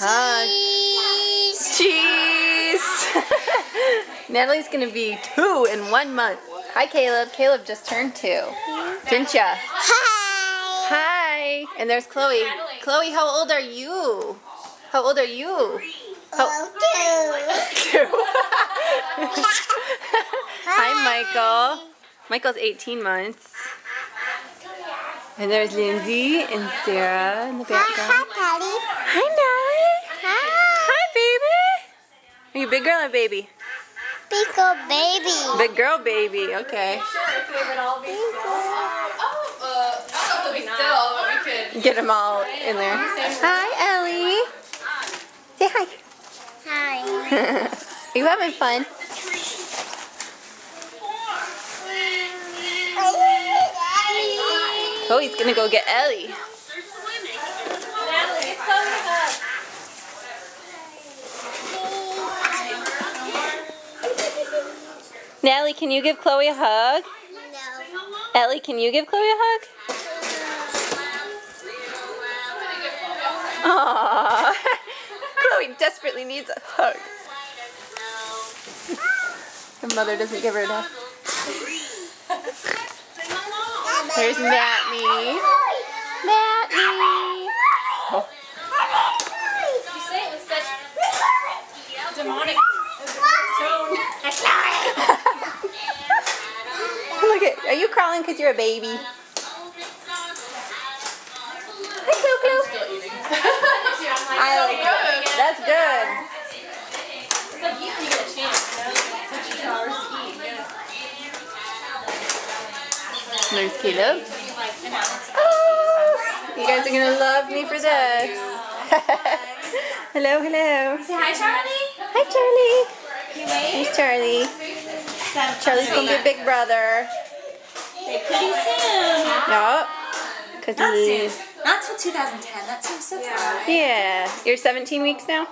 Cheese! Cheese! Natalie's gonna be 2 in 1 month. Hi, Caleb. Caleb just turned 2. Didn't ya? Hi! Hi! And there's Chloe. Chloe, how old are you? How old are you? Two. 2. Hi, Michael. Michael's 18 months. And there's Lindsay and Sarah in the background. Hi, Patty. Hi, Natalie. Hi. Hi, baby. Are you a big girl or baby? Big old baby. Big girl, baby. Okay. Get them all in there. Hi, Ellie. Say hi. Hi. Are you having fun? Chloe's gonna go get Ellie. Natalie, can you give Chloe a hug? No. Ellie, can you give Chloe a hug? Aww. Chloe desperately needs a hug. Her mother doesn't give her enough. There's Matney. Matney. Oh. You say it with such demonic tone. Look at, are you crawling because you're a baby? Hi, Coco. I like it. That's good. It's like you get a chance, you know? It's 2 hours to eat. There's Caleb. Oh, you guys are going to love me for this. Hello, hello. Say hi, Charlie. Hi, Charlie. You wait. There's Charlie. Charlie's going to be a big brother. Say pretty soon. No, because Not he's... soon. Not till 2010. That seems so far. Yeah. You're 17 weeks now?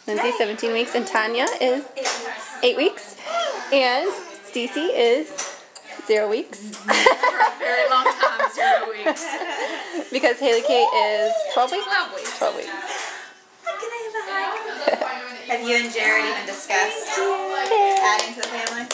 Lindsay's 17 weeks. And Tanya is 8 weeks. And Stacey is 0 weeks. For a very long time, 0 weeks. Because Haley Kate is 12 weeks? 12 weeks. 12 weeks. Have you and Jared even discussed adding to the family?